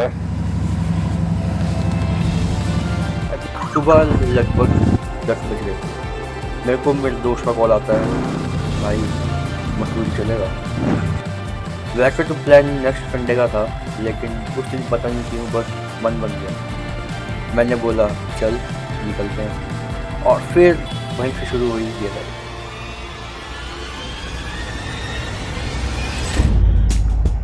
है। सुबह लगभग 10 बजे मेरे को मेरे दोस्त का कॉल आता है, भाई मसूरी चलेगा। वैसे तो प्लान नेक्स्ट संडे का था, लेकिन उस दिन पता नहीं क्यों बस मन बन गया। मैंने बोला चल निकलते हैं, और फिर वहीं से शुरू हुई ये राइड।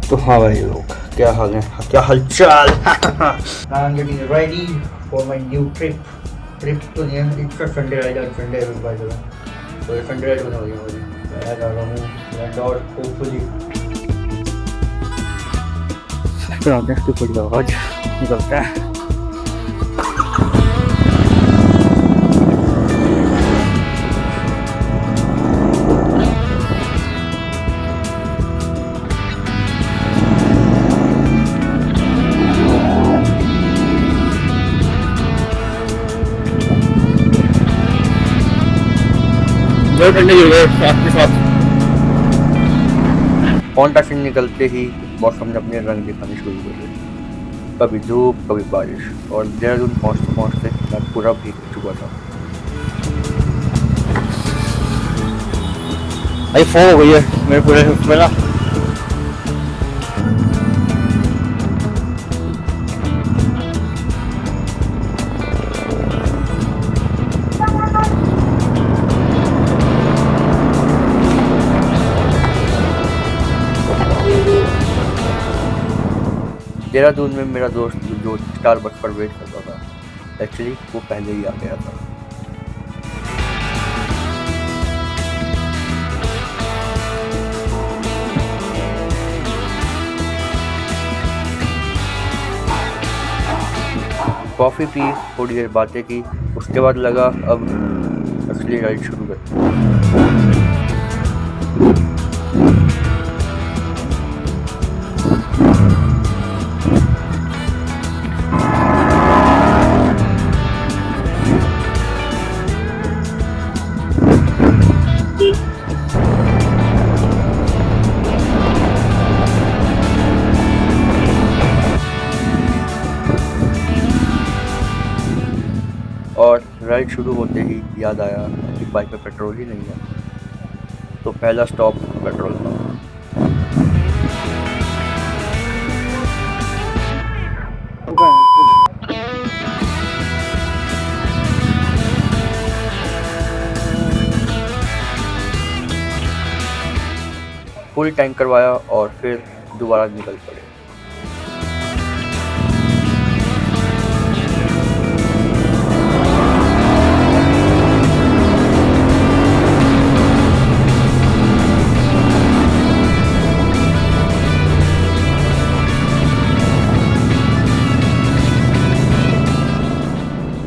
तो हाँ भाई लोग, क्या हाल है, क्या हालचाल। I am getting ready for my new trip. Trip तो नहीं है, इट्स संडे राइड, आज संडे है बाय द वे। तो ये संडे राइड होने वाली है मुझे। मैं जा रहा हूँ लैंडोर, होपफुली आज निकलता है। दो ठंडे हो गए साथ के साथ। पौंटा से निकलते ही मौसम ने अपने रंग दिखाने शुरू कर दिए। कभी धूप कभी बारिश, और देहरादून पहुँचते पहुँचते मैं पूरा भीग चुका था। भाई फॉग हो गई है मेरे पूरे उसमें ना। देहरादून में मेरा दोस्त जो स्टारबक्स पर वेट करता था, एक्चुअली वो पहले ही आ गया था। कॉफ़ी पी, थोड़ी देर बातें की, उसके बाद लगा अब असली राइड शुरू करते। और राइड शुरू होते ही याद आया कि बाइक में पेट्रोल ही नहीं है। तो पहला stop petrol pump. Full tank करवाया और फिर दोबारा निकल पड़े।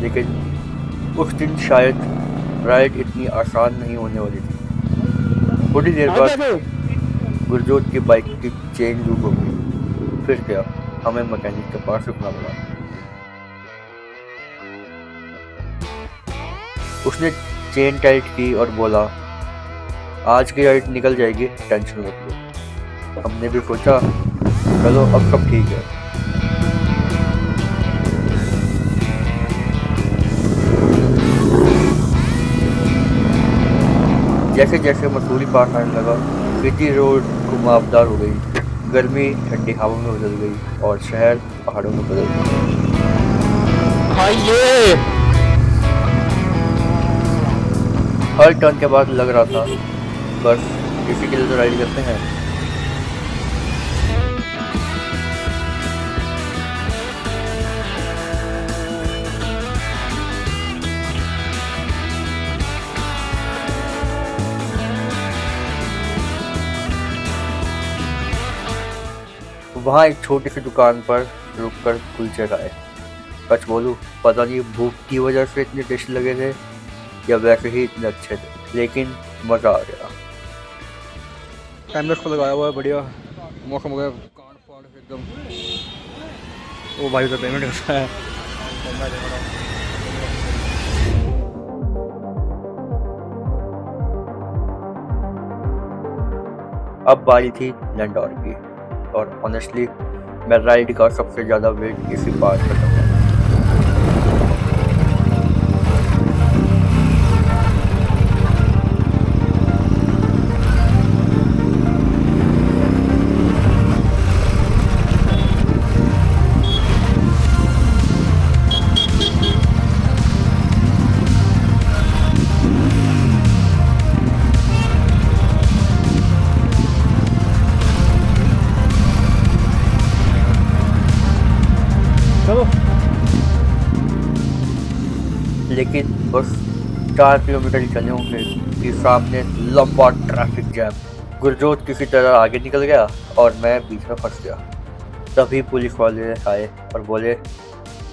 लेकिन उस दिन शायद राइड इतनी आसान नहीं होने वाली थी। थोड़ी देर बाद गुरजोत की बाइक की चेन लूप हो गई। फिर क्या, हमें मैकेनिक के पास रुकना पड़ा। उसने चेन टाइट की और बोला आज की राइड निकल जाएगी, टेंशन मत लो। हमने भी सोचा चलो अब सब ठीक है। जैसे जैसे मसूरी पास आने लगा, सिटी रोड घुमावदार हो गई, गर्मी ठंडी हवा में बदल गई और शहर पहाड़ों में बदल गई। हर टर्न के बाद लग रहा था बस इसी के लिए तो राइड करते हैं। वहाँ एक छोटी सी दुकान पर रुककर कुलचे खाए। सच बोलूं, पता नहीं भूख की वजह से इतने टेस्टी लगे थे या वैसे ही इतने अच्छे थे, लेकिन मज़ा आ गया। टाइम लैप्स को लगाया हुआ है, बढ़िया मौसम हो गया कांड फाड़ एकदम। ओ भाई तो पेमेंट करता है। अब बारी थी लैंडोर की, और ऑनेस्टली मैं राइड का सबसे ज़्यादा वेट इसी पार्ट पर था। चलो। लेकिन बस 4 किलोमीटर ही चले होंगे कि सामने लंबा ट्रैफिक जैम। गुरजोत किसी तरह आगे निकल गया और मैं बीच में फंस गया। तभी पुलिस वाले आए और बोले,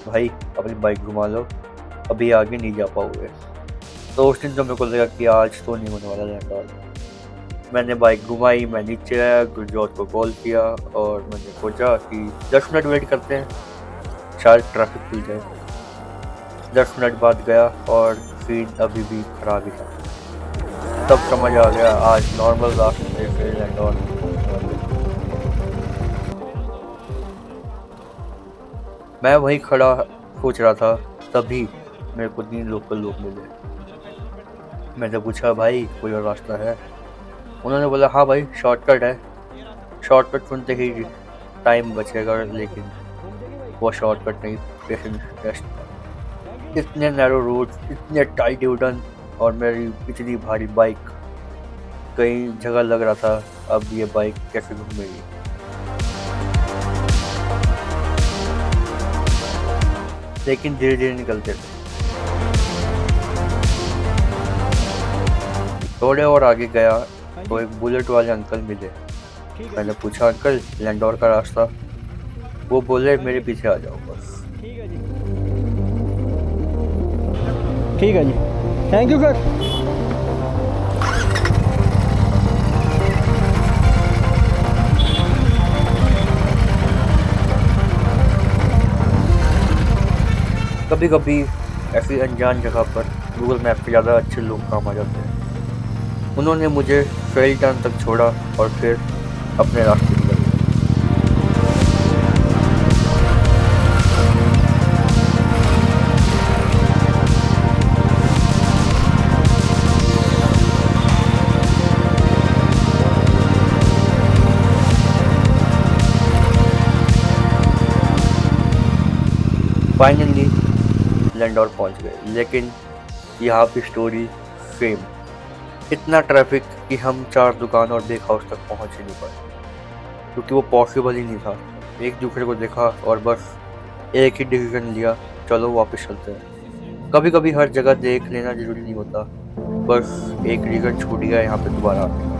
भाई अपनी बाइक घुमा लो, अभी आगे नहीं जा पाओगे। तो उस दिन तो मेरे को लगा कि आज तो नहीं होने वाला लैंड। मैंने बाइक घुमाई, मैं नीचे आया, गुरजोत को कॉल किया और मैंने सोचा कि 10 मिनट वेट करते हैं, शायद ट्रैफिक खुल जाए। 10 मिनट बाद गया और फीड अभी भी खराब ही था। तब समझ आ गया आज नॉर्मल रास्ते से लैंडोर पहुंचने वाले। मैं वहीं खड़ा सोच रहा था, तभी मेरे को 3 लोकल लोग मिले। मैंने पूछा, भाई कोई और रास्ता है? उन्होंने बोला, हाँ भाई शॉर्टकट है। शॉर्टकट सुनते ही टाइम बचेगा, लेकिन वो शॉर्टकट नहीं, पेशेंस टेस्ट था। इतने नैरो रोड, इतने टाइट यूटर्न और मेरी इतनी भारी बाइक, कई जगह लग रहा था अब ये बाइक कैसे घूमेगी। लेकिन धीरे धीरे निकलते थे। थोड़े और आगे गया तो एक बुलेट वाले अंकल मिले। मैंने पूछा, अंकल लैंडोर का रास्ता? वो बोले, मेरे पीछे आ जाओ बस। ठीक है जी, थैंक यू सर। कभी कभी ऐसी अनजान जगह पर गूगल मैप से ज़्यादा अच्छे लोग काम आ जाते हैं। उन्होंने मुझे फेल टर्न तक छोड़ा और फिर अपने रास्ते निकल गए। फाइनली लैंडोर पहुंच गए, लेकिन यहाँ की स्टोरी सेम। इतना ट्रैफिक कि हम 4 दुकान और बेक हाउस तक पहुंच ही नहीं पाए, क्योंकि वो पॉसिबल ही नहीं था। एक दूसरे को देखा और बस एक ही डिसीजन लिया, चलो वापस चलते हैं। कभी कभी हर जगह देख लेना जरूरी नहीं होता, बस एक रीजन छूट गया यहाँ पे दोबारा आने का।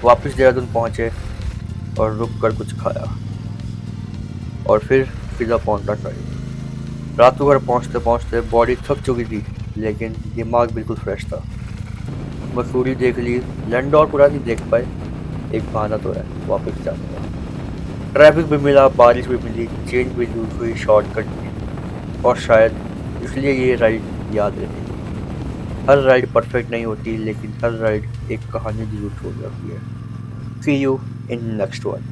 वापस देहरादून पहुंचे और रुक कर कुछ खाया और फिर सीधा पहुंचा साइड। रात को घर पहुंचते पहुंचते बॉडी थक चुकी थी, लेकिन दिमाग बिल्कुल फ्रेश था। मसूरी देख ली, लैंडोर पूरा नहीं देख पाए, एक बहाना तो है वापस जाने का। ट्रैफिक भी मिला, बारिश भी मिली, चेंज भी लूज हुई, शॉर्टकट भी, और शायद इसलिए ये राइड याद रहेगी। हर राइड परफेक्ट नहीं होती, लेकिन हर राइड एक कहानी जरूर छोड़ जाती है। सी यू इन नेक्स्ट वन।